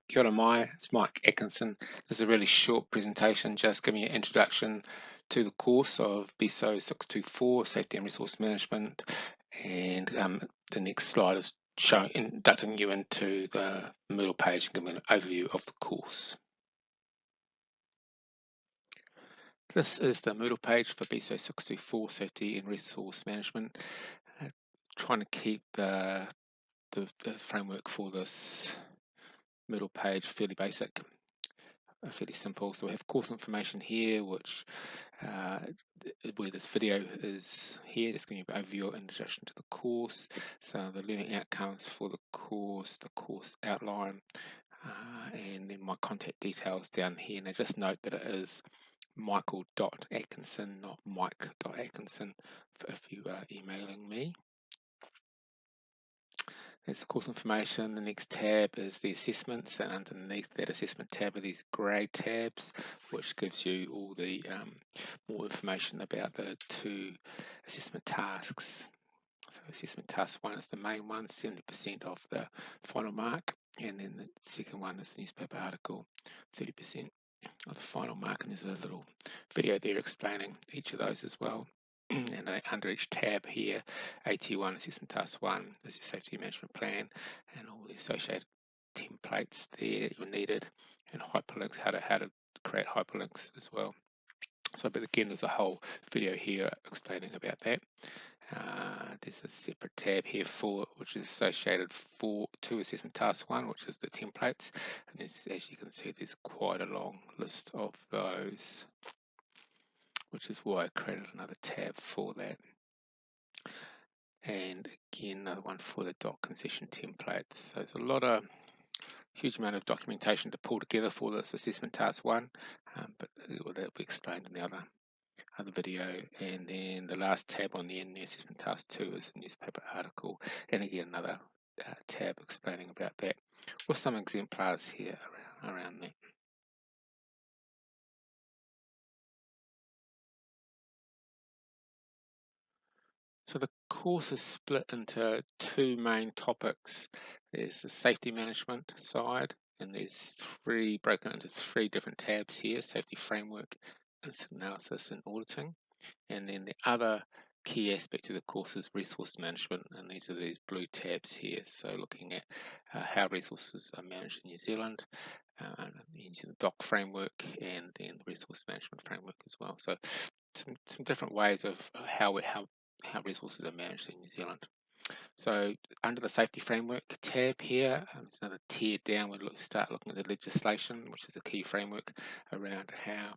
Kia ora mai, it's Mike Atkinson. This is a really short presentation just giving you an introduction to the course of BSOE 624, Safety and Resource Management, and the next slide is inducting you into the Moodle page and giving an overview of the course. This is the Moodle page for BSOE 624, Safety and Resource Management. Trying to keep the framework for this Moodle page fairly basic. Fairly simple. So we have course information here, which where this video is here, just going to give an overview and introduction to the course. So the learning outcomes for the course outline, and then my contact details down here. Now just note that it is Michael.Atkinson, not Mike.Atkinson, if you are emailing me. There's the course information. The next tab is the assessments, and underneath that assessment tab are these grade tabs, which gives you all the more information about the two assessment tasks. So assessment task 1 is the main one, 70% of the final mark, and then the second one is the newspaper article, 30% of the final mark, and there's a little video there explaining each of those as well. And under each tab here, AT1 assessment task 1 is your safety management plan and all the associated templates there you're needed, and hyperlinks, how to create hyperlinks as well. So, but again, there's a whole video here explaining about that. There's a separate tab here for which is associated to assessment task 1, which is the templates, and as you can see, there's quite a long list of those, which is why I created another tab for that. And again, another one for the doc concession templates. So there's huge amount of documentation to pull together for this assessment task 1, but that'll be explained in the other video. And then the last tab on the end, the assessment task 2, is a newspaper article, and again another tab explaining about that, with some exemplars here around that. So the course is split into two main topics. There's the safety management side, and there's broken into three different tabs here: safety framework, incident analysis, and auditing. And then the other key aspect of the course is resource management, and these are these blue tabs here. So looking at how resources are managed in New Zealand, using the DOC framework, and then the resource management framework as well. So some different ways of how resources are managed in New Zealand. So under the safety framework tab here, it's another tier down. We start looking at the legislation, which is a key framework around how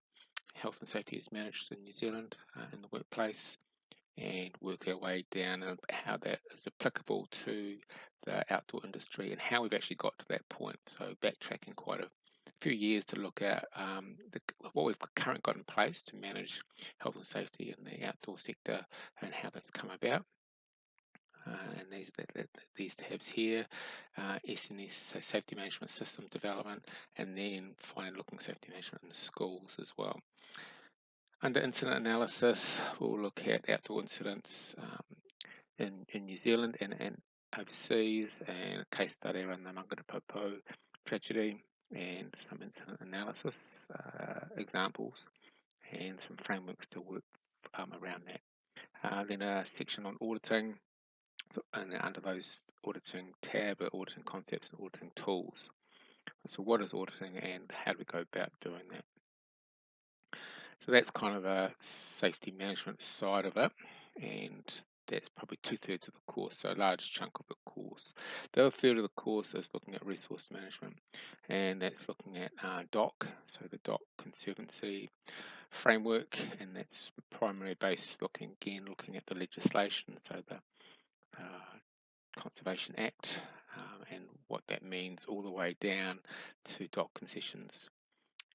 health and safety is managed in New Zealand in the workplace, and work our way down and how that is applicable to the outdoor industry and how we've actually got to that point. So backtracking quite a few years to look at what we've currently got in place to manage health and safety in the outdoor sector and how that's come about. And these tabs here, SNS, so safety management system development, and then finally looking at safety management in schools as well. Under incident analysis, we'll look at outdoor incidents in New Zealand and overseas, and a case study around the Mangatapopo tragedy, and some incident analysis examples, and some frameworks to work around that. Then a section on auditing, and under those auditing tab, auditing concepts and auditing tools. So what is auditing and how do we go about doing that? So that's kind of a safety management side of it, and that's probably 2/3 of the course, so a large chunk of the course. The other third of the course is looking at resource management, and that's looking at DOC, so the DOC Conservancy framework, and that's primarily based looking at the legislation, so the Conservation Act, and what that means all the way down to DOC concessions.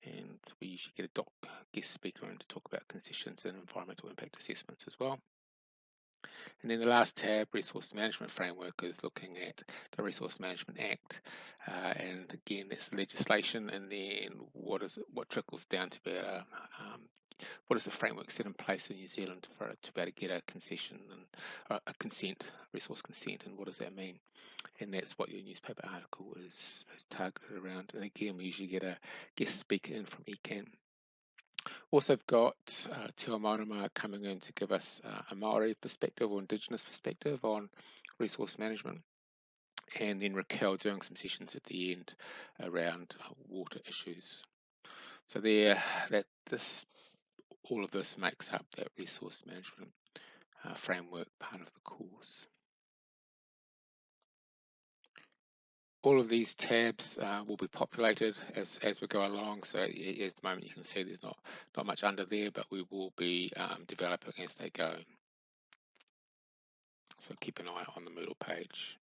And we usually get a DOC guest speaker in to talk about concessions and environmental impact assessments as well. And then the last tab, Resource Management Framework, is looking at the Resource Management Act, and again that's legislation, and then what trickles down to better what is the framework set in place in New Zealand for it to be able to get a concession and a consent, resource consent, and what does that mean? And that's what your newspaper article is targeted around. And again, we usually get a guest speaker in from ECAN. Also, I've got Te Ao Marama coming in to give us a Maori perspective or Indigenous perspective on resource management. And then Raquel doing some sessions at the end around water issues. So all of this makes up that resource management framework part of the course. All of these tabs will be populated as we go along. So at the moment you can see there's not much under there, but we will be developing as they go. So keep an eye on the Moodle page.